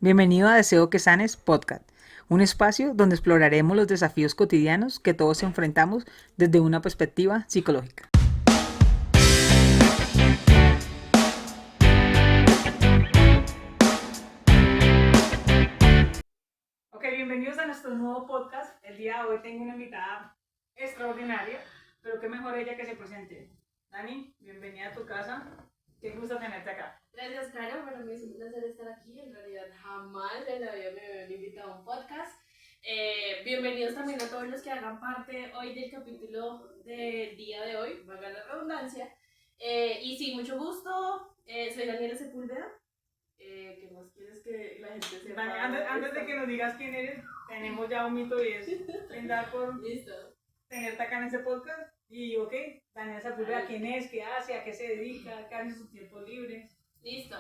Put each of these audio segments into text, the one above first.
Bienvenido a Deseo que Sanes Podcast, un espacio donde exploraremos los desafíos cotidianos que todos enfrentamos desde una perspectiva psicológica. Ok, bienvenidos a nuestro nuevo podcast. El día de hoy tengo una invitada extraordinaria, pero qué mejor ella que se presente. Dani, bienvenida a tu casa. Qué gusto tenerte acá. Gracias, Caro. Para mí es un placer estar aquí. En realidad, jamás en la vida me habían invitado a un podcast. Bienvenidos también a todos los que hagan parte hoy del capítulo del día de hoy, valga la redundancia. Y sí, mucho gusto. Soy Daniela Sepúlveda. ¿Qué más quieres que la gente sepa? Dani, antes de que nos digas quién eres, tenemos ya un mito y es brindar por Listo. tenerte acá en este podcast. Y ok, Daniela Sepúlveda, ¿quién es? ¿Qué hace? ¿A qué se dedica? ¿Qué hace en sus tiempos libres? Listo.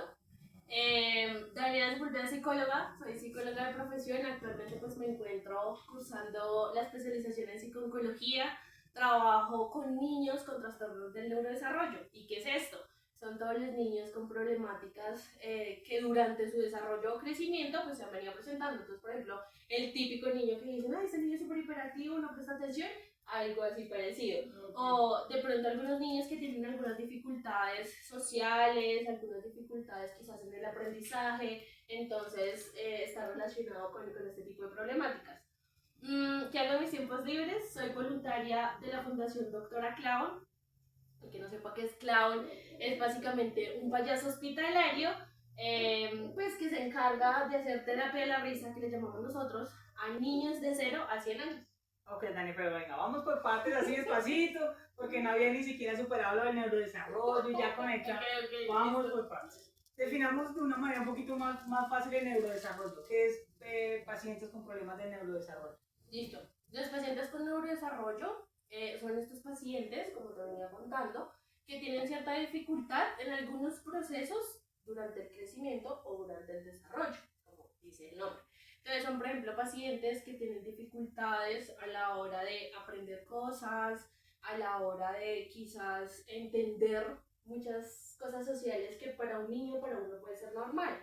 Daniela Sepúlveda es psicóloga, soy psicóloga de profesión, actualmente pues me encuentro cursando la especialización en psico-oncología, trabajo con niños con trastornos del neurodesarrollo. ¿Y qué es esto? Son todos los niños con problemáticas que durante su desarrollo o crecimiento pues se han venido presentando. Entonces, por ejemplo, el típico niño que dicen, ay, este niño es súper hiperactivo, no presta atención, algo así parecido. Okay. O de pronto algunos niños que tienen algunas dificultades sociales, algunas dificultades quizás en el aprendizaje, entonces está relacionado con este tipo de problemáticas. ¿Qué hago en mis tiempos libres? Soy voluntaria de la Fundación Doctora Clown. El que no sepa qué es clown, es básicamente un payaso hospitalario pues que se encarga de hacer terapia de la risa, que le llamamos nosotros, a niños de 0 a 100 años. Ok, Dani, pero venga, vamos por partes así despacito, porque no había ni siquiera superado lo del neurodesarrollo y ya conecta. Okay, vamos listo. Por partes. Definamos de una manera un poquito más fácil el neurodesarrollo. ¿Qué es pacientes con problemas de neurodesarrollo? Listo. Los pacientes con neurodesarrollo son estos pacientes, como te venía contando, que tienen cierta dificultad en algunos procesos durante el crecimiento o durante el desarrollo, como dice el nombre. Entonces son, por ejemplo, pacientes que tienen dificultades a la hora de aprender cosas, a la hora de quizás entender muchas cosas sociales que para un niño, para uno puede ser normal.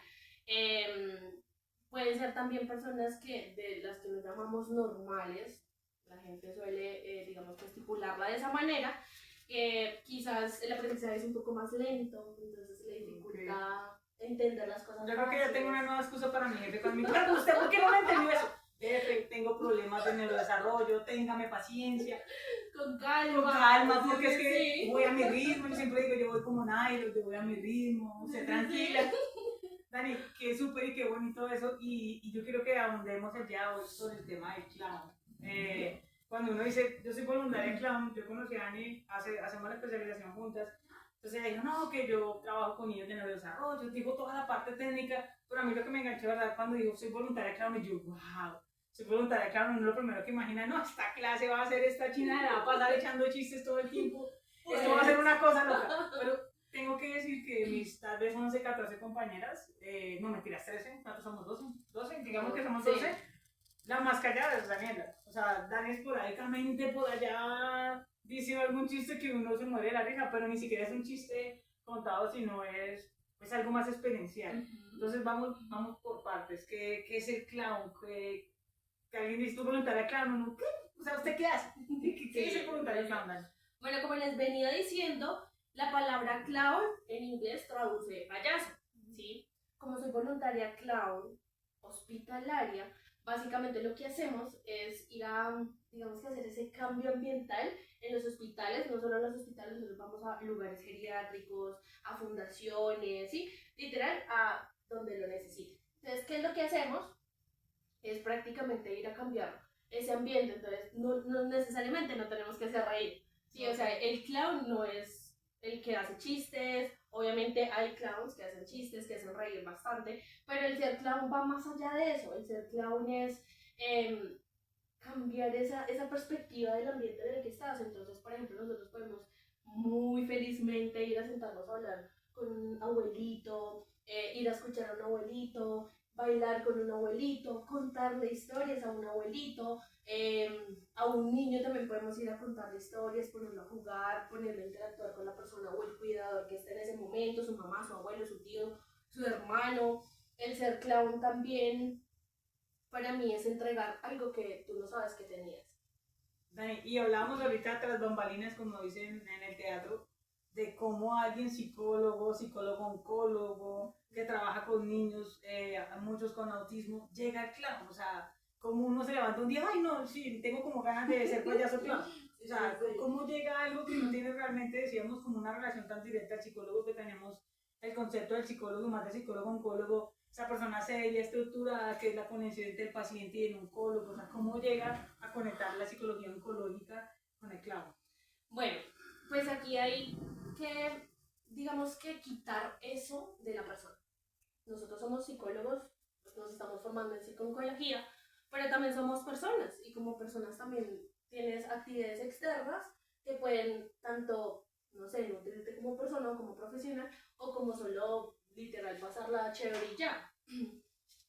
Pueden ser también personas que de las que nos llamamos normales, la gente suele, digamos, estipularla de esa manera, que quizás el aprendizaje es un poco más lento, entonces le dificulta entender las cosas. Yo creo que ya tengo una nueva excusa para mi jefe con mi cuerpo. ¿Usted por qué no me entendió eso? Jefe, tengo problemas de neurodesarrollo, téngame paciencia. Con calma. Con calma, porque es que sí, voy a mi ritmo. Yo siempre digo, yo voy como Nairo, yo voy a mi ritmo, usted tranquila. Dani, qué súper y qué bonito eso. Y yo quiero que ahondemos el día de hoy sobre el tema del clown. Cuando uno dice, yo soy voluntaria de clown, yo conocí a Dani, hacemos la especialización juntas. Entonces ella dijo, no, que yo trabajo con niños de neurodesarrollo, digo toda la parte técnica, pero a mí lo que me enganchó, ¿verdad? Cuando dijo, soy voluntaria de clown, y yo, wow, soy voluntaria de clown, uno lo primero que imagina, no, esta clase va a ser esta china, la va a pasar echando chistes todo el tiempo, esto va a ser una cosa loca, pero tengo que decir que mis tal vez 11, 14 compañeras, no mentiras, 13, ¿cuántos somos? 12, digamos que somos 12. Sí. La más callada es Daniela. O sea, Dani esporádicamente por allá dice algún chiste que uno se muere de la risa, pero ni siquiera es un chiste contado, sino es algo más experiencial. Entonces vamos por partes. ¿Qué es el clown? Que alguien dice, ¿tú voluntaria clown? ¿No? ¿Qué? O sea, ¿usted qué hace? ¿Qué es el voluntario clown, Dani? Bueno, como les venía diciendo, la palabra clown en inglés traduce payaso, ¿sí? Como soy voluntaria clown hospitalaria, básicamente lo que hacemos es ir a, digamos que hacer ese cambio ambiental en los hospitales, no solo en los hospitales, nosotros vamos a lugares geriátricos, a fundaciones, ¿sí? Literal, a donde lo necesiten. Entonces, ¿qué es lo que hacemos? Es prácticamente ir a cambiar ese ambiente, entonces no necesariamente no tenemos que hacer reír. Sí, o sea, el clown no es el que hace chistes, obviamente hay clowns que hacen chistes, que hacen reír bastante, pero el ser clown va más allá de eso, el ser clown es cambiar esa perspectiva del ambiente en el que estás, entonces, por ejemplo, nosotros podemos muy felizmente ir a sentarnos a hablar con un abuelito, ir a escuchar a un abuelito, bailar con un abuelito, contarle historias a un abuelito, a un niño también podemos ir a contarle historias, ponerlo a jugar, ponerlo a interactuar con la persona o el cuidador que esté en ese momento, su mamá, su abuelo, su tío, su hermano. el ser clown también para mí es entregar algo que tú no sabes que tenías. Dani, y hablábamos ahorita tras bambalinas, como dicen en el teatro, de cómo alguien psicólogo oncólogo, que trabaja con niños, muchos con autismo, llega al clown. O sea, como uno se levanta un día, ay no, sí, tengo como ganas de ser payaso clown. O sea, cómo llega algo que no tiene realmente, decíamos, como una relación tan directa al psicólogo, que tenemos el concepto del psicólogo, más de psicólogo oncólogo, esa persona seria, estructurada, que es la conexión entre el paciente y el oncólogo. O sea, cómo llega a conectar la psicología oncológica con el clown. Bueno, pues aquí hay que, digamos que quitar eso de la persona. Nosotros somos psicólogos, pues nos estamos formando en psiconcología, pero también somos personas y como personas también tienes actividades externas que pueden tanto, no sé, nutrirte como persona o como profesional o como solo literal pasarla chévere y ya.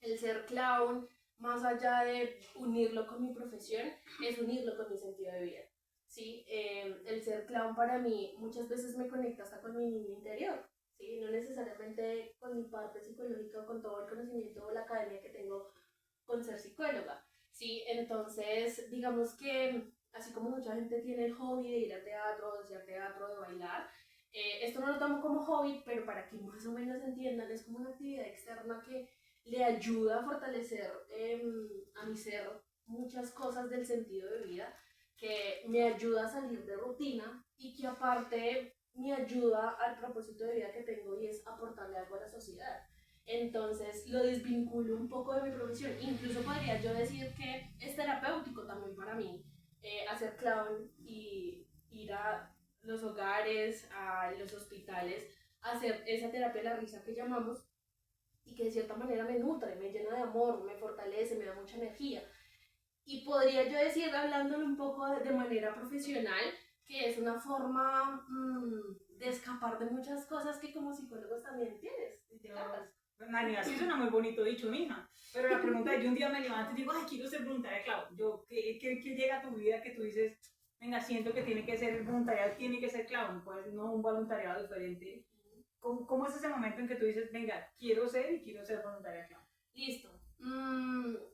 El ser clown, más allá de unirlo con mi profesión, es unirlo con mi sentido de vida. ¿Sí? El ser clown para mí muchas veces me conecta hasta con mi niño interior. ¿Sí? No necesariamente con mi parte psicológica o con todo el conocimiento o la academia que tengo con ser psicóloga. ¿Sí? Entonces, digamos que así como mucha gente tiene el hobby de ir al teatro, de hacer teatro, de bailar, esto no lo tomo como hobby, pero para que más o menos entiendan, es como una actividad externa que le ayuda a fortalecer a mi ser muchas cosas del sentido de vida, que me ayuda a salir de rutina y que aparte me ayuda al propósito de vida que tengo y es aportarle algo a la sociedad. Entonces lo desvinculo un poco de mi profesión. Incluso podría yo decir que es terapéutico también para mí hacer clown y ir a los hogares, a los hospitales, hacer esa terapia de la risa que llamamos y que de cierta manera me nutre, me llena de amor, me fortalece, me da mucha energía. Y podría yo decir, hablándolo un poco de manera profesional, que es una forma de escapar de muchas cosas que como psicólogos también tienes. Nani, así suena muy bonito dicho, mija. Pero la pregunta es, yo un día me levanto y digo, ay, quiero ser voluntaria, claro. ¿Qué llega a tu vida que tú dices, venga, siento que tiene que ser voluntariado, tiene que ser clown, pues no un voluntariado diferente? ¿Cómo es ese momento en que tú dices, venga, quiero ser y quiero ser voluntaria clown? Listo.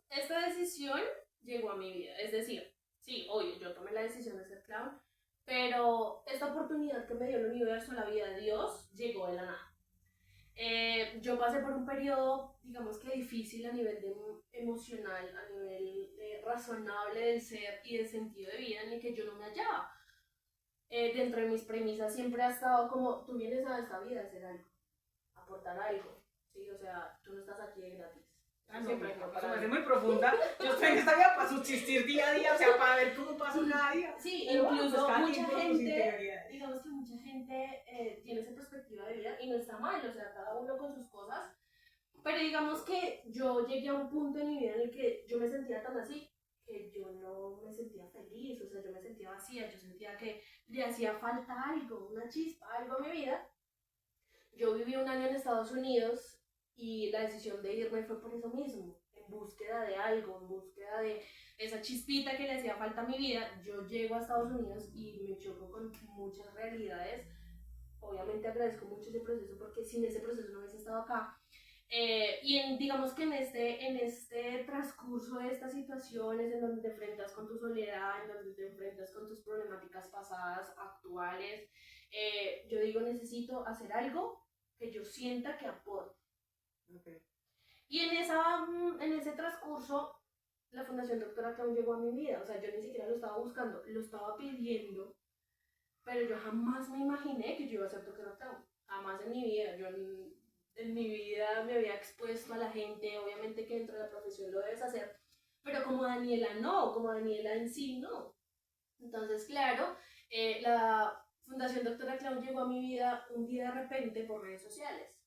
Esta decisión llegó a mi vida. Es decir, sí, obvio, yo tomé la decisión de ser clown, pero esta oportunidad que me dio el universo, la vida de Dios, llegó de la nada. Yo pasé por un periodo, digamos que difícil a nivel emocional, a nivel razonable del ser y del sentido de vida en el que yo no me hallaba. Dentro de mis premisas siempre ha estado como, tú vienes a esta vida a hacer algo, a aportar algo, ¿sí? O sea, tú no estás aquí de gratis. Ah, no, siempre me parece muy profunda. Yo estoy en esta vida para subsistir día a día, o sea, para ver cómo paso cada día. Sí, pero incluso pues, mucha gente, digamos que mucha gente tiene esa perspectiva de vida y no está mal, o sea, cada uno con sus cosas, pero digamos que yo llegué a un punto en mi vida en el que yo me sentía tan así, que yo no me sentía feliz, o sea, yo me sentía vacía, yo sentía que le hacía falta algo, una chispa, algo a mi vida. Yo viví un año en Estados Unidos y la decisión de irme fue por eso mismo, en búsqueda de algo, en búsqueda de esa chispita que le hacía falta a mi vida. Yo llego a Estados Unidos y me choco con muchas realidades. Obviamente agradezco mucho ese proceso porque sin ese proceso no hubiese estado acá. Digamos que en este transcurso de estas situaciones en donde te enfrentas con tu soledad, en donde te enfrentas con tus problemáticas pasadas, actuales, yo digo, necesito hacer algo que yo sienta que aporte. Okay. Y en ese transcurso, la Fundación Doctora Clown llegó a mi vida. O sea, yo ni siquiera lo estaba buscando, lo estaba pidiendo, pero yo jamás me imaginé que yo iba a ser Doctora Clown. Jamás en mi vida. Yo en mi vida me había expuesto a la gente, obviamente que dentro de la profesión lo debes hacer, pero como Daniela no, como Daniela en sí no. Entonces, claro, la Fundación Doctora Clown llegó a mi vida un día de repente por redes sociales.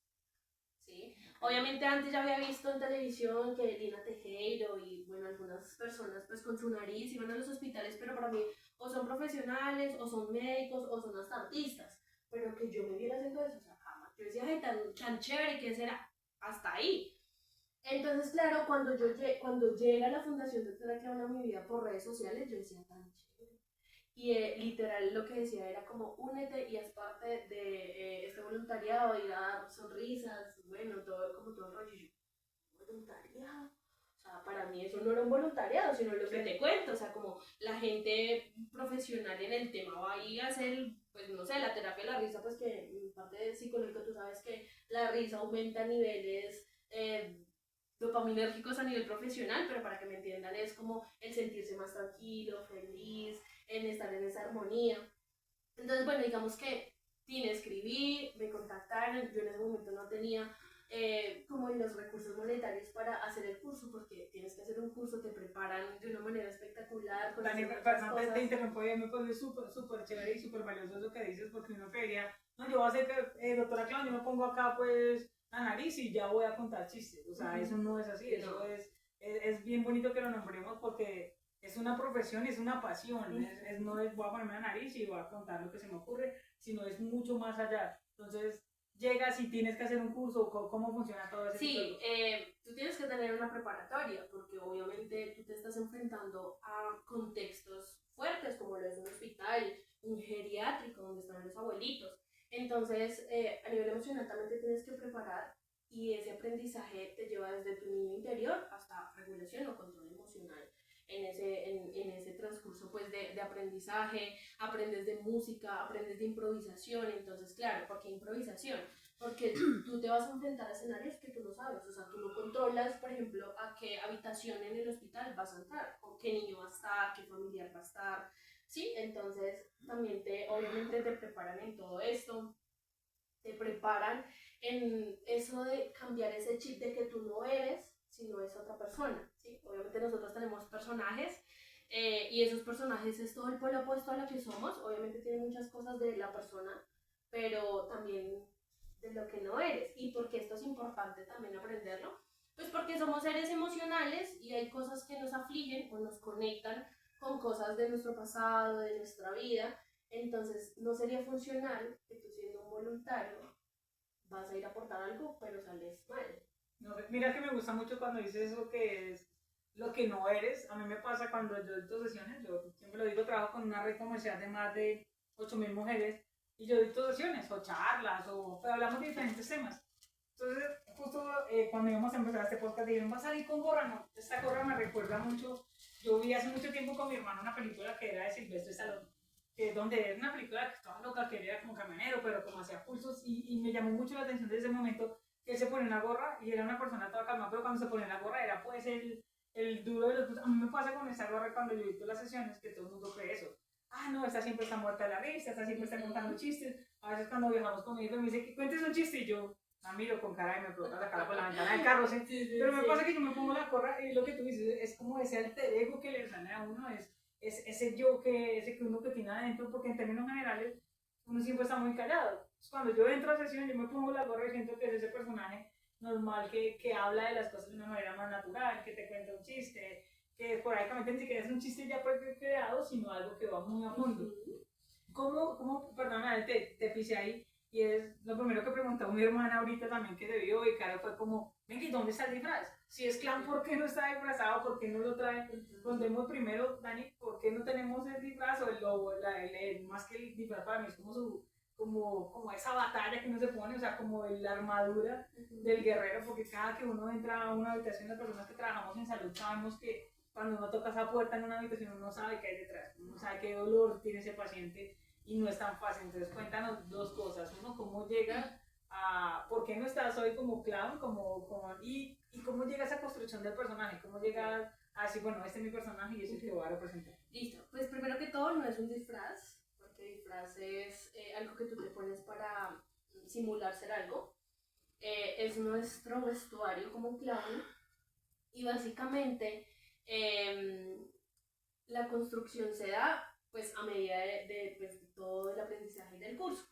¿Sí? Obviamente antes ya había visto en televisión que Lina Tejero y bueno, algunas personas pues con su nariz iban a los hospitales, pero para mí o son profesionales, o son médicos, o son hasta artistas, pero que yo me viera haciendo eso, o sea, jamás. Yo decía, ay, tan chévere, ¿qué será? Hasta ahí. Entonces, claro, cuando llega la Fundación Doctora Clown a mi vida por redes sociales, yo decía, tan chévere. Y literal lo que decía era como únete y haz parte de este voluntariado, ir a dar sonrisas, bueno, todo como todo el rollo. voluntariado. O sea, para mí eso no era un voluntariado, sino lo que te cuento, o sea, como la gente profesional en el tema va a ir a hacer, pues no sé, la terapia de la risa, pues que en parte de psicológico tú sabes que la risa aumenta niveles dopaminérgicos a nivel profesional, pero para que me entiendan es como el sentirse más tranquilo, feliz, en estar en esa armonía. Entonces, bueno, digamos que vine a escribir, me contactaron, yo en ese momento no tenía como los recursos monetarios para hacer el curso, porque tienes que hacer un curso, te preparan de una manera espectacular. Dani, perdón, te interrumpo, y me parece súper chévere y súper valioso lo que dices, porque uno creería, no, yo voy a ser doctora Clown, yo me pongo acá pues la nariz y ya voy a contar chistes, o sea, eso no es así, eso es bien bonito que lo nombremos porque es una profesión, es una pasión, no es voy a ponerme la nariz y voy a contar lo que se me ocurre, sino es mucho más allá. Entonces, llegas y tienes que hacer un curso, ¿cómo funciona todo eso? Sí, tú tienes que tener una preparatoria, porque obviamente tú te estás enfrentando a contextos fuertes, como lo es un hospital, un geriátrico, donde están los abuelitos. Entonces, a nivel emocional también te tienes que preparar y ese aprendizaje te lleva desde tu niño interior hasta regulación o control emocional. En ese transcurso pues de aprendizaje, aprendes de música, aprendes de improvisación. Entonces, claro, ¿por qué improvisación? Porque tú te vas a enfrentar a escenarios que tú no sabes, o sea, tú no controlas, por ejemplo, a qué habitación en el hospital vas a entrar, o qué niño va a estar, qué familiar va a estar, ¿sí? Entonces, también obviamente te preparan en todo esto, te preparan en eso de cambiar ese chip de que tú no eres, sino es otra persona, ¿sí? Obviamente nosotros tenemos personajes, y esos personajes es todo el polo opuesto a lo que somos, obviamente tiene muchas cosas de la persona, pero también de lo que no eres. ¿Y por qué esto es importante también aprenderlo? Pues porque somos seres emocionales y hay cosas que nos afligen o nos conectan con cosas de nuestro pasado, de nuestra vida. Entonces no sería funcional que tú siendo un voluntario vas a ir a aportar algo, pero sales mal. No, mira que me gusta mucho cuando dices eso que es lo que no eres. A mí me pasa cuando yo dicto sesiones, yo siempre lo digo, trabajo con una red comercial de más de 8.000 mujeres y yo dicto sesiones o charlas o pero hablamos de diferentes temas. Entonces, justo cuando íbamos a empezar este podcast, dijeron, ¿vas a salir con gorra? No, esta gorra me recuerda mucho. Yo vi hace mucho tiempo con mi hermano una película que era de Silvestre Stallone, donde era una película que estaba loca, que era como camionero, pero como hacía pulsos, y me llamó mucho la atención desde ese momento que él se pone una gorra y era una persona toda calma, pero cuando se pone la gorra era pues el duro de los duros. A mí me pasa con esa gorra cuando yo edito las sesiones que todo el mundo cree eso. Ah, no, esta siempre está muerta de la risa, esta siempre está contando chistes. A veces cuando viajamos con mi hijo me dice que cuentes un chiste y yo la miro con cara y me provoca la cara por la ventana del carro, ¿sí? Pero me pasa que yo me pongo la gorra y lo que tú dices es como ese alter ego que le sale a uno, es ese yo ese que uno que tiene adentro, porque en términos generales uno siempre está muy callado. Entonces, cuando yo entro a sesión, yo me pongo la gorra y siento que es ese personaje normal que habla de las cosas de una manera más natural, que te cuenta un chiste, que esporádicamente ni siquiera es un chiste ya creado, sino algo que va muy a fondo. Perdona, te pisé ahí, y es lo primero que preguntó mi hermana ahorita también que te vio y cara fue como, venga, ¿y dónde está el disfraz? Si es clown, ¿por qué no está disfrazado? ¿Por qué no lo trae? Contemos primero, Dani, ¿por qué no tenemos el disfraz o el lobo? Más que el disfraz para mí es como esa batalla que uno se pone, o sea, como la armadura del guerrero, porque cada que uno entra a una habitación, las personas que trabajamos en salud sabemos que cuando uno toca esa puerta en una habitación uno sabe qué hay detrás, uno sabe qué dolor tiene ese paciente y no es tan fácil. Entonces cuéntanos dos cosas. Uno, cómo llega a, ¿por qué no estás hoy como clown? Y cómo llega esa construcción del personaje, cómo llega a decir, bueno, este es mi personaje y es el que voy a representar. Listo, pues primero que todo no es un disfraz, porque disfraz es algo que tú te pones para simular ser algo. Es nuestro vestuario como clown y básicamente la construcción se da pues a medida pues, de todo el aprendizaje del curso.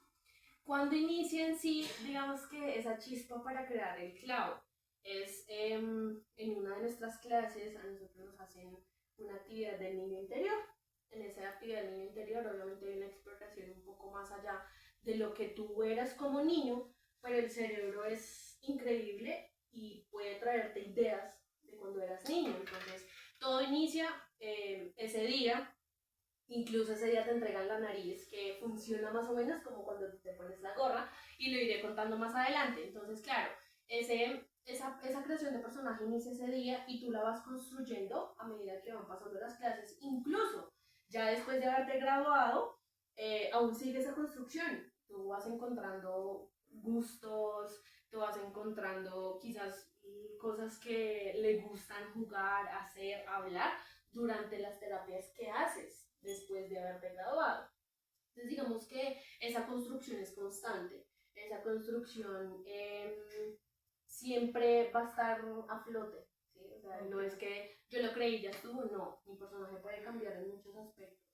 Cuando inicia en sí, digamos que esa chispa para crear el clown es en una de nuestras clases a nosotros nos hacen una actividad del niño interior. En esa actividad del niño interior obviamente hay una exploración un poco más allá de lo que tú eras como niño, pero el cerebro es increíble y puede traerte ideas de cuando eras niño. Entonces todo inicia ese día. Incluso ese día te entregan la nariz, que funciona más o menos como cuando te pones la gorra, y lo iré contando más adelante. Entonces, claro, ese esa creación de personaje inicia ese día y tú la vas construyendo a medida que van pasando las clases. Incluso ya después de haberte graduado, aún sigue esa construcción. Tú vas encontrando gustos, tú vas encontrando quizás cosas que le gustan jugar, hacer, hablar durante las terapias que haces después de haberte graduado. Entonces digamos que esa construcción es constante, esa construcción siempre va a estar a flote, ¿sí? O sea, no es que yo lo creí, ya estuvo, no, mi personaje puede cambiar en muchos aspectos,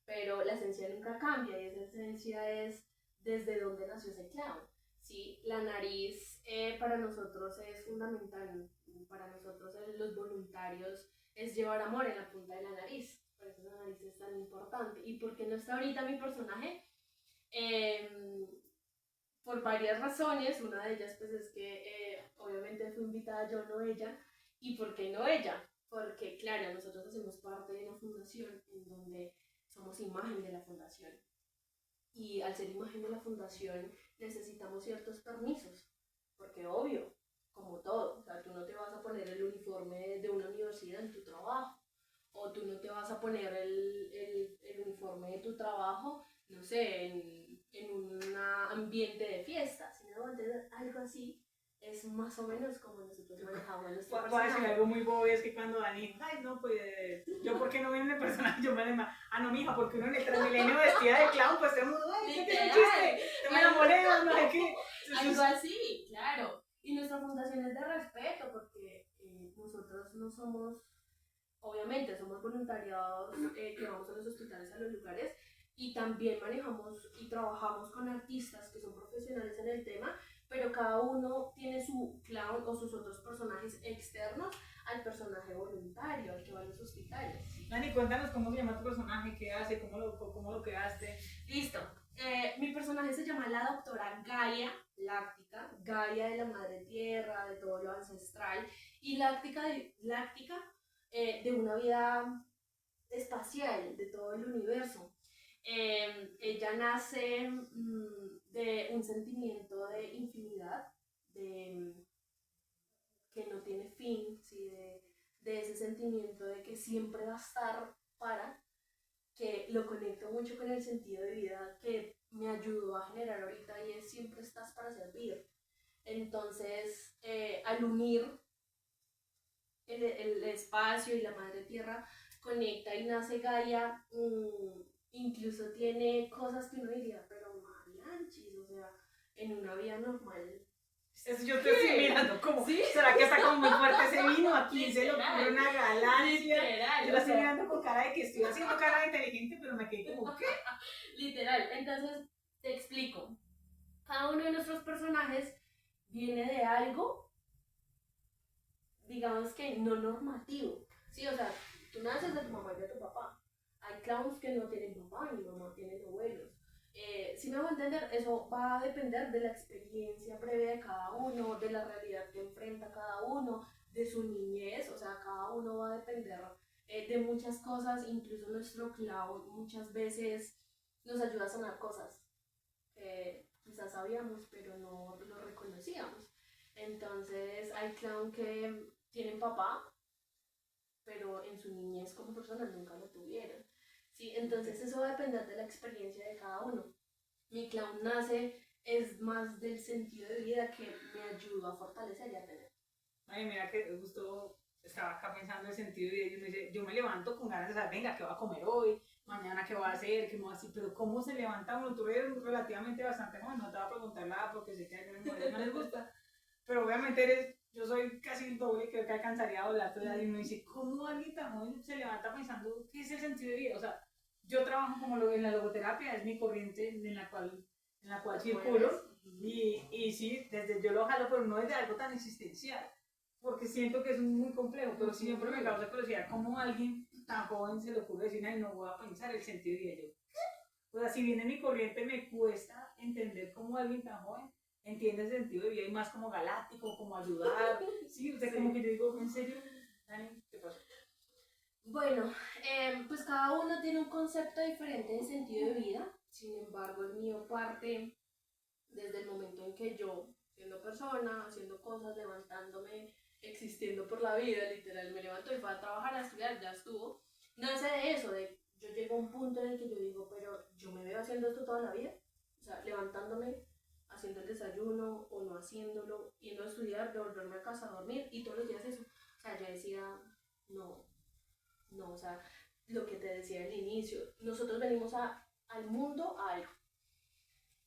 pero la esencia nunca cambia y esa esencia es desde donde nació ese clown. ¿Sí? La nariz para nosotros es fundamental, para nosotros los voluntarios es llevar amor en la punta de la nariz, por eso la nariz es tan importante. ¿Y por qué no está ahorita mi personaje? Por varias razones, una de ellas pues es que obviamente fue invitada yo, no ella. ¿Y por qué no ella? Porque claro, nosotros hacemos parte de una fundación en donde somos imagen de la fundación y al ser imagen de la fundación necesitamos ciertos permisos, porque obvio, como todo, o sea, tú no te vas a poner el uniforme de una universidad en tu trabajo, o tú no te vas a poner el uniforme de tu trabajo, no sé, en un ambiente de fiesta, sino algo así. Es más o menos como nosotros manejamos nuestro Puedo decir personaje. algo muy bobo, es que cuando Dani, ay, no, pues, yo, ¿por qué no viene el personaje? Yo me le ah, no, mija, porque uno en el Transmilenio vestida de clown, pues, tenemos, ay, ¿qué tiene un chiste? Te me enamoré, no sé qué. Algo así, claro. Y nuestra fundación es de respeto, porque nosotros no somos, obviamente, somos voluntariados que vamos a los hospitales, a los lugares, y también manejamos y trabajamos con artistas que son profesionales en el tema, pero cada uno tiene su clown o sus otros personajes externos al personaje voluntario, al que va a los hospitales. Dani, cuéntanos cómo se llama tu personaje, qué hace, cómo lo creaste. Listo. Mi personaje se llama la doctora Gaia, láctica, Gaia de la madre tierra, de todo lo ancestral, y láctica de una vida espacial, de todo el universo. Ella nace de un sentimiento de infinidad, de que no tiene fin, ¿sí? De ese sentimiento de que siempre va a estar para, que lo conecto mucho con el sentido de vida que me ayudó a generar ahorita y es siempre estás para servir. Entonces, al unir el espacio y la madre tierra, conecta y nace Gaia, incluso tiene cosas que uno diría, pero mariachis, o sea, en una vida normal. Eso yo te estoy mirando como, ¿Sí? ¿será que está como muy fuerte ese vino? Aquí se le ocurre una galaxia. Literal, Yo la estoy mirando con cara de que estoy haciendo cara de inteligente, pero me quedé como, ¿qué? Literal, entonces te explico. Cada uno de nuestros personajes viene de algo, digamos que no normativo. Sí, o sea, tú naces de tu mamá y de tu papá. Hay clowns que no tienen papá ni mamá, tienen abuelos. Si me voy a entender, eso va a depender de la experiencia previa de cada uno, de la realidad que enfrenta cada uno, de su niñez, o sea, cada uno va a depender de muchas cosas, incluso nuestro clown muchas veces nos ayuda a sanar cosas que quizás sabíamos, pero no lo reconocíamos. Entonces, hay clown que tienen papá, pero en su niñez como personas nunca lo tuvieron. ¿Sí? Entonces eso va a depender de la experiencia de cada uno. Mi clown nace es más del sentido de vida que me ayudó a fortalecer y a tener. Ay, mira que justo estaba acá pensando en el sentido de vida y me dice, yo me levanto con ganas de saber, venga, ¿qué voy a comer hoy? Mañana, ¿qué voy a hacer? ¿Qué me voy a hacer? Pero ¿cómo se levanta uno? Tú eres relativamente bastante joven, no te voy a preguntar nada porque sé que a algunas mujeres no les gusta, pero obviamente yo soy casi el doble, creo que alcanzaría a doblar tu edad y uno dice, ¿cómo alguien tan joven se levanta pensando qué es el sentido de vida? O sea, yo trabajo como en la logoterapia, es mi corriente en la cual circulo y sí, desde yo lo jalo, pero no es de algo tan existencial porque siento que es muy complejo, pero siempre me causa curiosidad cómo a alguien tan joven se le ocurre decir, ay, no voy a pensar el sentido de ello. O sea, si viene mi corriente, me cuesta entender cómo alguien tan joven entiende el sentido de vida y más como galáctico, como ayudar. Sí, o sea, sí. Como que yo digo, ¿en serio? Dani, ¿qué pasa? Bueno, pues cada uno tiene un concepto diferente de sentido de vida, sin embargo, el mío parte desde el momento en que yo siendo persona, haciendo cosas, levantándome, existiendo por la vida, literal, me levanto y fui a trabajar, a estudiar, ya estuvo. Nace de eso, de yo llego a un punto en el que yo digo, pero yo me veo haciendo esto toda la vida, o sea, levantándome, haciendo el desayuno o no haciéndolo, yendo a estudiar, devolverme a casa a dormir y todos los días eso. O sea, yo decía, no, no, o sea, lo que te decía al inicio, nosotros venimos al mundo a algo.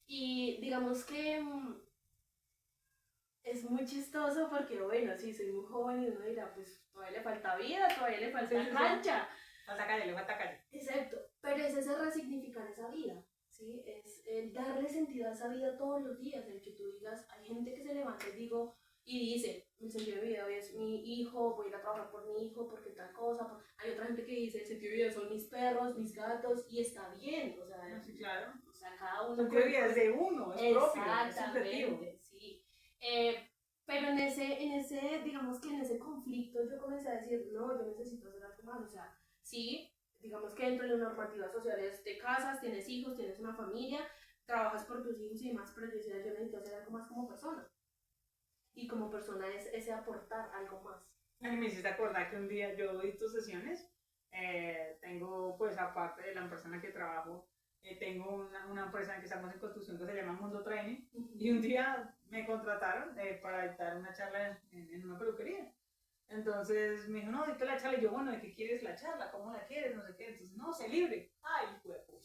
Y digamos que es muy chistoso porque, bueno, sí, soy muy joven y uno dirá, pues todavía le falta vida, todavía le falta Sí. cancha. Falta calle, le falta calle. Exacto, pero es ese resignificar esa vida, ¿sí? Es el darle sentido a esa vida todos los días, el que tú digas, hay gente que se levanta y dice, el sentido de vida hoy es mi hijo, voy a ir a trabajar por mi hijo, porque tal cosa, hay otra gente que dice, el sentido de vida son mis perros, mis gatos, y está bien, o sea, sí, claro. O sea, cada uno... El sentido de vida es de uno, es propio, es subjetivo. Sí. Pero digamos que en ese conflicto yo comencé a decir, no, yo necesito hacer algo más, o sea, sí, digamos que dentro de las normativas sociales te casas, tienes hijos, tienes una familia, trabajas por tus hijos y demás, pero yo decía, yo necesito hacer algo más como persona. Y como persona es ese aportar algo más. A mí me hiciste acordar que un día yo doy tus sesiones, tengo pues aparte de la persona que trabajo, tengo una empresa en que estamos en construcción que se llama Mundo Training, y un día me contrataron para dictar una charla en una peluquería. Entonces me dijo, no, dicta la charla. Y yo, bueno, ¿de qué quieres la charla? ¿Cómo la quieres? No sé qué. Entonces, no, sé libre. Ay, huevo.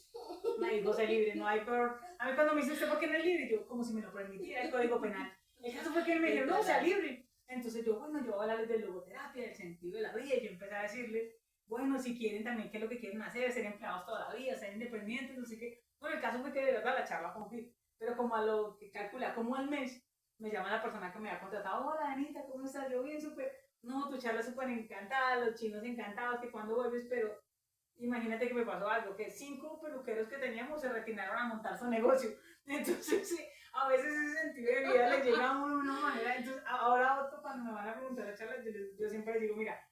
Me dijo, sé libre, no hay peor. A mí cuando me dice, ¿usted por qué no es libre? Yo, como si me lo permitiera el Código Penal. El caso fue que él me dijo, no, sea libre. Entonces yo, bueno, yo voy a hablarles de logoterapia, del sentido de la vida. Y yo empecé a decirles, bueno, si quieren también, qué es lo que quieren hacer, ser empleados toda la vida, ser independientes, no sé qué. Bueno, el caso fue que de verdad la charla fue un hit. Pero como a lo que calcula, como al mes, me llama la persona que me había contratado, hola Anita, ¿cómo estás? Yo bien, súper. No, tu charla súper encantada, los chinos encantados, que cuando vuelves, pero imagínate que me pasó algo, que 5 peluqueros que teníamos se retiraron a montar su negocio. Entonces, sí, a veces ese sentido de vida le llega a uno de una manera. Entonces, ahora otro, cuando me van a preguntar la charla, yo siempre les digo, mira,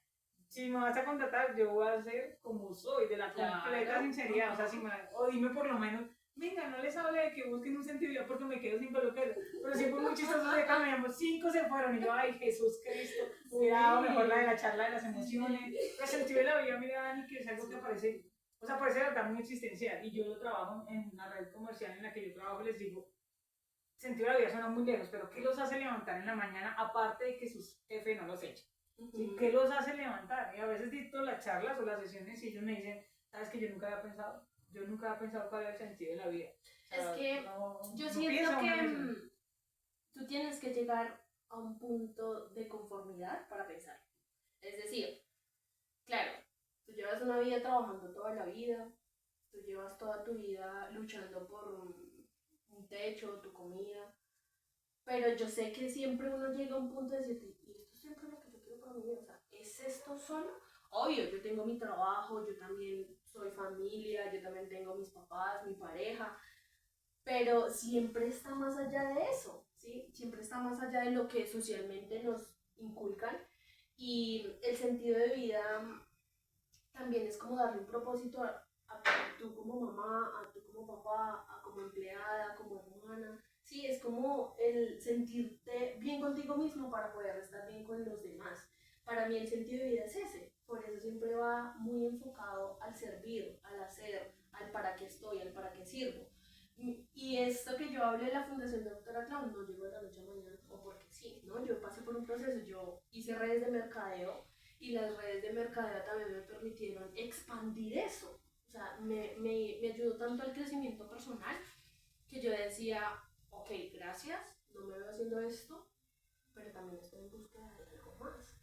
si me vas a contratar, yo voy a ser como soy, de la completa sinceridad. O sea, o dime por lo menos, venga, no les hable de que busquen un sentido de vida porque me quedo sin peluquero. Pero sí fue muy chistoso de cuando 5 se fueron y yo, ay, Jesús Cristo, hubiera dado mejor la de la charla de las emociones. El sentido de la vida, mira, Dani, que es algo que aparece, o sea, parece verdad muy existencial. Y yo lo trabajo en una red comercial en la que yo trabajo, les digo, sentido de la vida suena muy lejos, pero ¿qué los hace levantar en la mañana aparte de que sus jefes no los echen? ¿Sí? ¿Qué los hace levantar? Y a veces dicto las charlas o las sesiones y ellos me dicen, ¿sabes que yo nunca había pensado? Yo nunca había pensado cuál era el sentido de la vida. O sea, es que yo siento que tú tienes que llegar a un punto de conformidad para pensar. Es decir, claro, tú llevas una vida trabajando toda la vida, tú llevas toda tu vida luchando por un techo, tu comida, pero yo sé que siempre uno llega a un punto de decir, y esto siempre es lo que yo quiero para mi vida, o sea, ¿es esto solo? Obvio, yo tengo mi trabajo, yo también soy familia, yo también tengo mis papás, mi pareja, pero siempre está más allá de eso, ¿sí? Siempre está más allá de lo que socialmente nos inculcan y el sentido de vida también es como darle un propósito a tú como mamá, a tú como papá, a como empleada, como hermana. Sí, es como el sentirte bien contigo mismo para poder estar bien con los demás. Para mí el sentido de vida es ese, por eso siempre va muy enfocado al servir, al hacer, al para qué estoy, al para qué sirvo. Y esto que yo hablé de la Fundación Doctora Clown no llegó de la noche a mañana, o porque sí, ¿no? Yo pasé por un proceso, yo hice redes de mercadeo y las redes de mercadeo también me permitieron expandir eso. O sea, me ayudó tanto al crecimiento personal que yo decía, ok, gracias, no me veo haciendo esto, pero también estoy en búsqueda de algo más.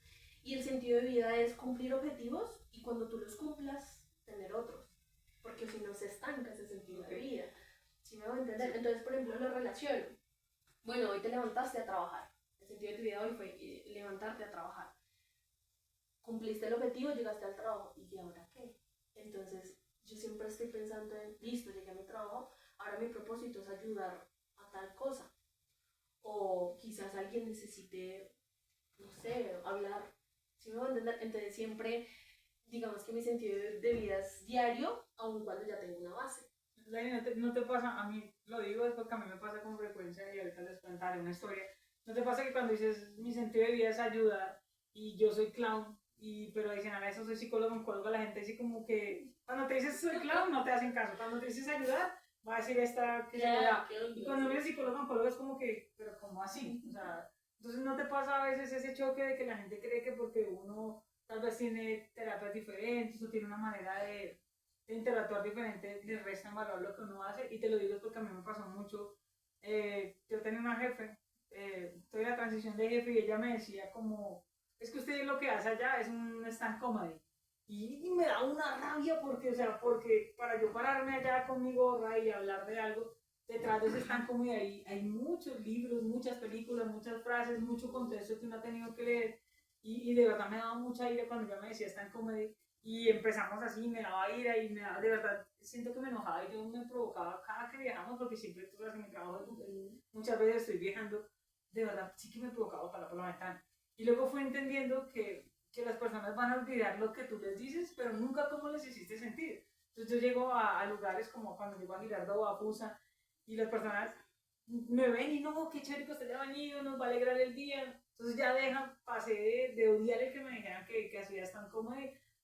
Y el sentido de vida es cumplir objetivos y cuando tú los cumplas, tener otros. Porque si no se estanca ese sentido de vida. ¿Sí me voy a entender? Sí. Entonces, por ejemplo, lo relaciono. Bueno, hoy te levantaste a trabajar. El sentido de tu vida hoy fue levantarte a trabajar. Cumpliste el objetivo, llegaste al trabajo. ¿Y ahora qué? Entonces, yo siempre estoy pensando en, listo, llegué a mi trabajo, ahora mi propósito es ayudar a tal cosa. O quizás alguien necesite, no sé, hablar. ¿Sí me voy a entender? Entonces, siempre, digamos que mi sentido de vida es diario, aun cuando ya tengo una base. Dani, no te pasa, a mí lo digo es porque a mí me pasa con frecuencia y ahorita les contaré una historia. ¿No te pasa que cuando dices mi sentido de vida es ayudar y yo soy clown, pero adicional a eso soy psicólogo, oncólogo, la gente dice como que cuando te dices soy clown no te hacen caso, cuando te dices ayudar va a decir esta que se da. Y cuando me dices psicólogo, oncólogo es como que, pero ¿cómo así? O sea, entonces no te pasa a veces ese choque de que la gente cree que porque uno tal vez tiene terapias diferentes o tiene una manera de interactuar diferente, le restan valor lo que uno hace. Y te lo digo porque a mí me pasó mucho. Yo tenía una jefe, estoy en la transición de jefe y ella me decía como, es que usted lo que hace allá es un stand comedy. Y me da una rabia porque, o sea, porque para yo pararme allá con mi gorra y hablar de algo, detrás de ese stand comedy hay muchos libros, muchas películas, muchas frases, mucho contexto que uno ha tenido que leer. Y de verdad me daba mucha ira cuando ella me decía stand comedy. Y empezamos así, me daba ira y me daba, de verdad, siento que me enojaba y yo me provocaba cada que viajamos, porque siempre tú sabes que mi trabajo, muchas veces estoy viajando, de verdad, sí que me provocaba para por la ventana. Y luego fui entendiendo que las personas van a olvidar lo que tú les dices, pero nunca cómo les hiciste sentir. Entonces yo llego a lugares como cuando llego a Girardot o a Fusa y las personas me ven y no, qué chévere que usted haya venido, nos va a alegrar el día. Entonces ya dejan, pasé de odiar el que me dijeran que hacía tan cómodo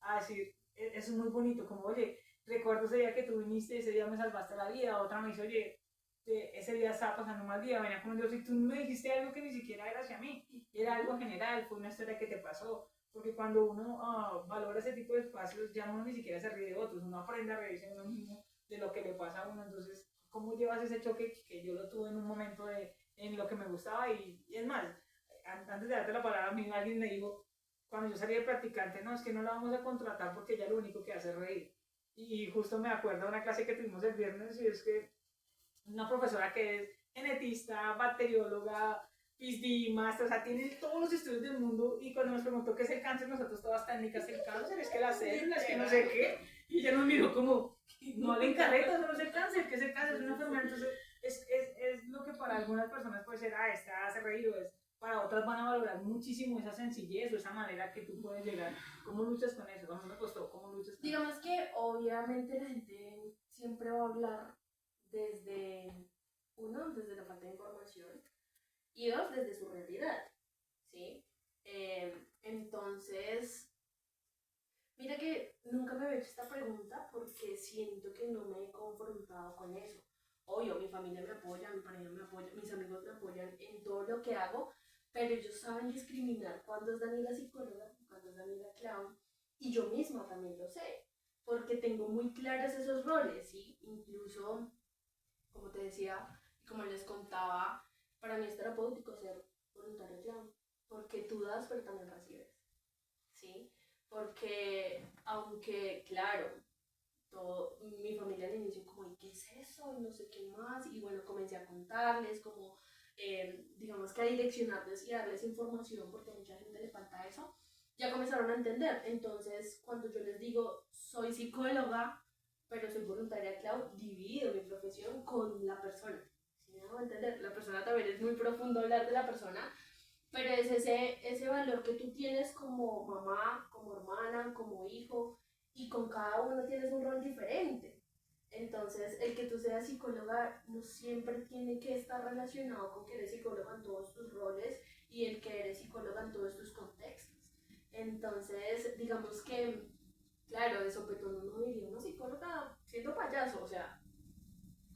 a decir, eso es muy bonito, como oye, recuerdo ese día que tú viniste, ese día me salvaste la vida, otra me dice, oye, ese día estaba pasando mal día, venía con Dios y tú me dijiste algo que ni siquiera era hacia mí, era algo general, fue una historia que te pasó, porque cuando uno valora ese tipo de espacios, ya uno ni siquiera se ríe de otros, uno aprende a reírse de uno mismo, de lo que le pasa a uno, entonces, ¿cómo llevas ese choque que yo lo tuve en un momento en lo que me gustaba? Y es más, antes de darte la palabra, a mí alguien me dijo, cuando yo salí de practicante, no, es que no la vamos a contratar porque ella lo único que hace es reír. Y justo me acuerdo de una clase que tuvimos el viernes y es que una profesora que es genetista, bacterióloga, PhD, master, o sea, tiene todos los estudios del mundo y cuando nos preguntó qué es el cáncer, nosotros todas técnicas, el cáncer es que las células, que no sé qué, y ella nos miró como, no le encarretas, no es el cáncer, que es el cáncer, es una enfermedad, entonces es lo que para algunas personas puede ser, esta hace reír o es, para otras van a valorar muchísimo esa sencillez o esa manera que tú puedes llegar. ¿Cómo luchas con eso? ¿Cómo me costó? ¿Cómo luchas con Digamos que obviamente la gente siempre va a hablar desde, uno, desde la falta de información y dos, desde su realidad, ¿sí? Entonces, mira que nunca me había hecho esta pregunta porque siento que no me he confrontado con eso. Obvio, mi familia me apoya, mi pareja me apoya, mis amigos me apoyan en todo lo que hago, pero ellos saben discriminar cuándo es Daniela psicóloga y cuándo es Daniela clown, y yo misma también lo sé, porque tengo muy claros esos roles, ¿sí? Incluso, como te decía, y como les contaba, para mí es terapéutico ser voluntario clown, porque tú das, pero también recibes, ¿sí? Porque, aunque, claro, mi familia al inicio como, ¿y qué es eso? Y no sé qué más, y bueno, comencé a contarles, como, digamos que a direccionarles y darles información, porque a mucha gente le falta eso, ya comenzaron a entender. Entonces, cuando yo les digo, soy psicóloga, pero soy voluntaria clown, divido mi profesión con la persona. ¿Sí me hago entender? La persona también es muy profundo hablar de la persona, pero es ese valor que tú tienes como mamá, como hermana, como hijo, y con cada uno tienes un rol diferente. Entonces, el que tú seas psicóloga no siempre tiene que estar relacionado con que eres psicóloga en todos tus roles y el que eres psicóloga en todos tus contextos. Entonces, digamos que, claro, de sopetón uno diría, una psicóloga siendo payaso, o sea,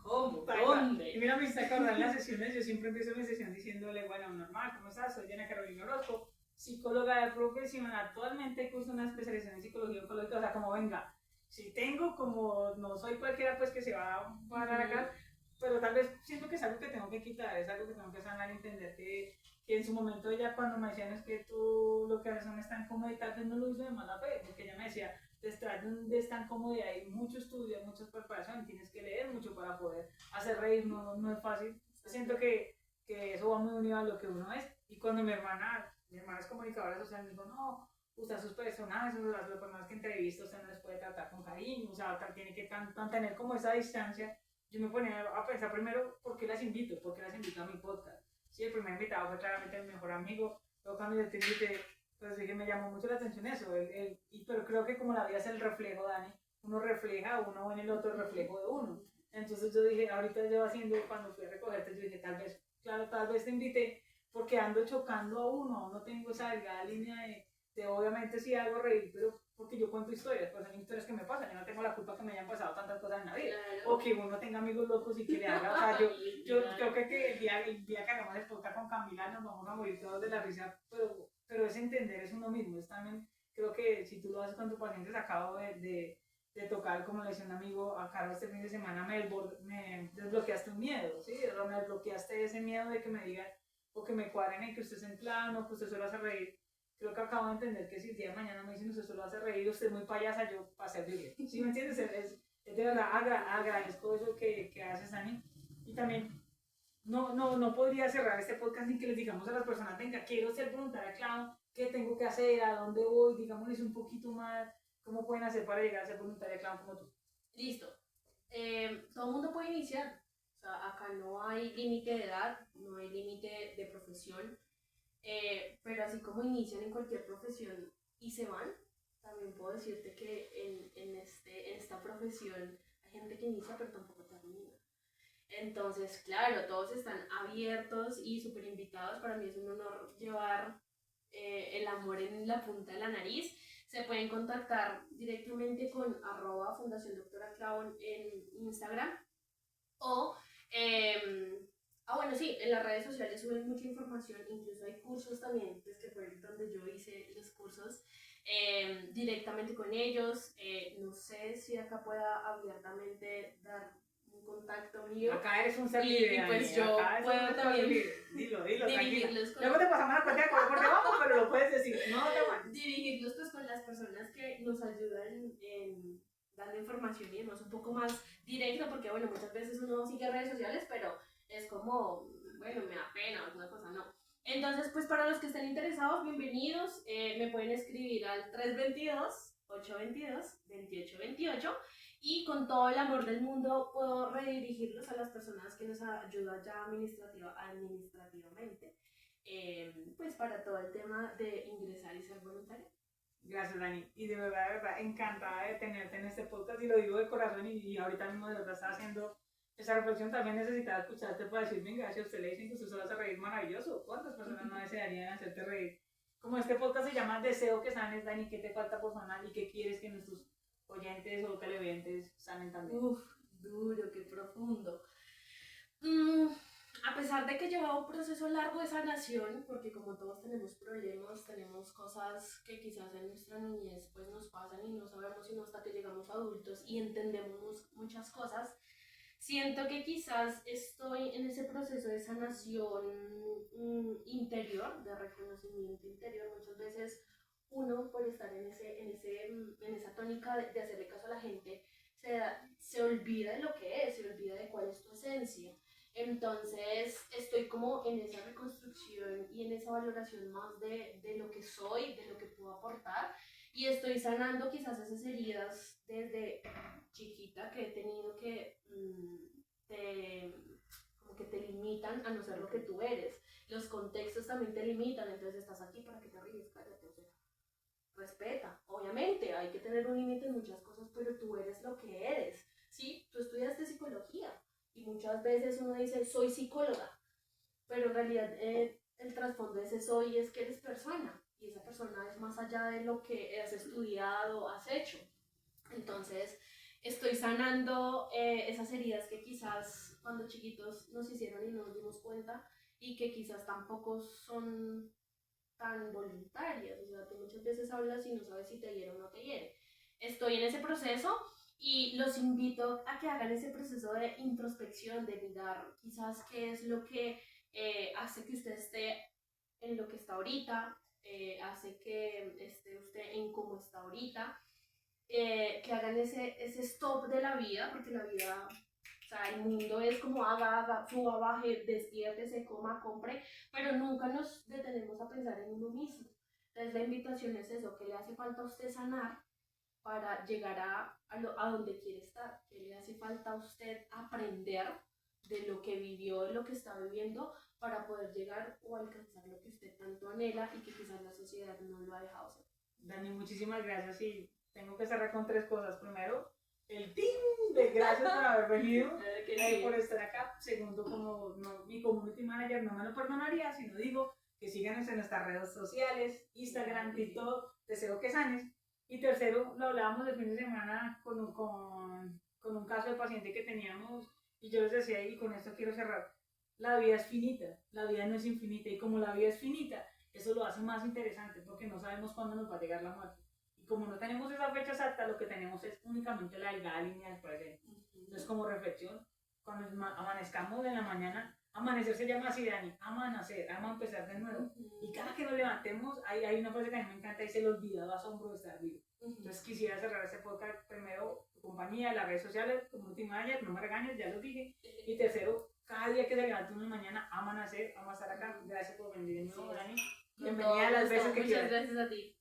¿cómo? ¿Dónde? Y mira, me está acordando en las sesiones, yo siempre empiezo mi sesión diciéndole, bueno, normal, ¿cómo estás? Soy Diana Carolina Orozco, psicóloga de profesión, actualmente curso una especialización en psicología oncológica, o sea, como venga, si tengo, como no soy cualquiera pues que se va a parar acá, pero tal vez siento que es algo que tengo que quitar, es algo que tengo que sanar y entender que en su momento ella cuando me decían es que tú lo que haces no es tan cómodo y tal vez no lo hizo de mala fe, porque ella me decía, detrás de tan cómodo hay mucho estudio, mucha preparación, tienes que leer mucho para poder hacer reír, no es fácil. Siento que eso va muy unido a lo que uno es. Y cuando mi hermana es comunicadora social, me dijo, no, usted a sus personajes, a las personas que entrevista, usted no les puede tratar con cariño, o sea, tiene que tener como esa distancia. Yo me ponía a pensar primero, ¿por qué las invito? ¿Por qué las invito a mi podcast? Sí, el primer invitado fue claramente mi mejor amigo, luego cuando yo te invité, pues sí que me llamó mucho la atención eso, pero creo que como la vida es el reflejo, Dani, uno refleja, uno ve en el otro el reflejo de uno. Entonces yo dije, ahorita yo haciendo, cuando fui a recogerte, yo dije, tal vez, claro, tal vez te invité porque ando chocando a uno, no tengo esa delgada línea de obviamente sí hago reír, pero porque yo cuento historias, pues son historias que me pasan, yo no tengo la culpa que me hayan pasado tantas cosas en la vida, Claro. o que uno tenga amigos locos y que le haga, o sea, yo creo que el día que hagamos el podcast con Camila nos vamos a morir todos de la risa, pero es entender, es uno mismo, es también, creo que si tú lo haces con tus pacientes, acabo de tocar, como le decía un amigo a Carlos este fin de semana, me desbloqueaste un miedo, ¿sí? O me desbloqueaste ese miedo de que me digan, o que me cuadren en que usted es en plano, que usted solo hace reír. Creo que acabo de entender que si el día de mañana me dicen usted solo hace reír, usted es muy payasa, yo pasé a vivir. ¿Sí me entiendes? Es de verdad, agradezco eso que haces, Dani. Y también no podría cerrar este podcast sin que les digamos a las personas, venga, quiero ser voluntaria clown, ¿qué tengo que hacer? ¿A dónde voy? Digámosles un poquito más, ¿cómo pueden hacer para llegar a ser voluntaria clown como tú? Listo. Todo el mundo puede iniciar. O sea, acá no hay límite de edad, no hay límite de profesión. Pero así como inician en cualquier profesión y se van, también puedo decirte que en esta profesión hay gente que inicia pero tampoco termina. Entonces, claro, todos están abiertos y súper invitados. Para mí es un honor llevar el amor en la punta de la nariz. Se pueden contactar directamente con @Fundación Doctora Clown en Instagram o bueno, sí, en las redes sociales suben mucha información, incluso hay cursos también, pues que fue donde yo hice los cursos directamente con ellos. No sé si acá pueda abiertamente dar un contacto mío. Acá eres un ser libre, y pues yo puedo también dilo, dirigirlos con... Luego te pasamos la cuenta de por debajo, pero lo puedes decir, no te aguantes. Dirigirlos pues con las personas que nos ayudan en dando información y demás un poco más directo, porque bueno, muchas veces uno sigue redes sociales, pero es como, bueno, me da pena o alguna cosa, no. Entonces, pues para los que estén interesados, bienvenidos, me pueden escribir al 322-822-2828 y con todo el amor del mundo puedo redirigirlos a las personas que nos ayudan ya administrativamente, pues para todo el tema de ingresar y ser voluntario. Gracias, Dani. Y de verdad, encantada de tenerte en este podcast y lo digo de corazón y ahorita mismo de verdad estaba haciendo esa reflexión. También necesitaba escucharte para decir, venga, si a usted le dicen que usted solo hace reír, maravilloso. ¿Cuántas personas no desearían hacerte reír? Como este podcast se llama Deseo que sanes, Dani, ¿qué te falta por sanar y qué quieres que nuestros oyentes o televidentes sanen también? Uf, duro, qué profundo. A pesar de que lleva un proceso largo de sanación, porque como todos tenemos problemas, tenemos cosas que quizás en nuestra niñez pues nos pasan y no sabemos sino hasta que llegamos adultos y entendemos muchas cosas, siento que quizás estoy en ese proceso de sanación interior, de reconocimiento interior. Muchas veces uno por estar en esa tónica de hacerle caso a la gente se olvida de lo que es, se olvida de cuál es tu esencia. Entonces estoy como en esa reconstrucción y en esa valoración más de lo que soy, de lo que puedo aportar, y estoy sanando quizás esas heridas desde chiquita que he tenido que como que te limitan a no ser lo que tú eres. Los contextos también te limitan, entonces estás aquí para que te ríes, cállate, o sea, respeta. Obviamente hay que tener un límite en muchas cosas, pero tú eres lo que eres, ¿sí? Tú estudiaste psicología y muchas veces uno dice soy psicóloga, pero en realidad el trasfondo de ese soy es que eres persona y esa persona es más allá de lo que has estudiado, has hecho. Entonces estoy sanando esas heridas que quizás cuando chiquitos nos hicieron y no nos dimos cuenta y que quizás tampoco son tan voluntarias. O sea, tú muchas veces hablas y no sabes si te hiere o no te hiere. Estoy en ese proceso y los invito a que hagan ese proceso de introspección, de mirar quizás qué es lo que hace que usted esté en lo que está ahorita, hace que esté usted en cómo está ahorita, que hagan ese stop de la vida, porque la vida, o sea, el mundo es como haga, suba, baje, despiértese, coma, compre, pero nunca nos detenemos a pensar en uno mismo. Entonces la invitación es eso, que le hace falta a usted sanar para llegar a donde quiere estar, que le hace falta a usted aprender de lo que vivió, de lo que está viviendo, para poder llegar o alcanzar lo que usted tanto anhela y que quizás la sociedad no lo ha dejado hacer. Dani, muchísimas gracias y tengo que cerrar con tres cosas. Primero, el team de gracias por haber venido, Que sí. por estar acá. Segundo, como mi community manager no me lo perdonaría si no digo que síganos en nuestras redes sociales, Instagram, TikTok, deseo que sanes. Y tercero, lo hablábamos el fin de semana con un caso de paciente que teníamos y yo les decía, y con esto quiero cerrar, la vida es finita, la vida no es infinita y como la vida es finita, eso lo hace más interesante porque no sabemos cuándo nos va a llegar la muerte. Y como no tenemos esa fecha exacta, lo que tenemos es únicamente la delgada línea del presente. Entonces, como reflexión, cuando amanezcamos en la mañana, amanecer se llama así, Dani, ama nacer, ama empezar de nuevo. Y cada que nos levantemos, hay una frase que a mí me encanta, dice el olvidado asombro de estar vivo. Entonces quisiera cerrar este podcast, primero, tu compañía, las redes sociales, tu multimedia, no me regañes, ya lo dije. Y tercero, cada día que se levante uno en la mañana, ama nacer, ama estar acá. Gracias por venir de nuevo, Dani. Bienvenida a las veces que quieras. Muchas gracias a ti.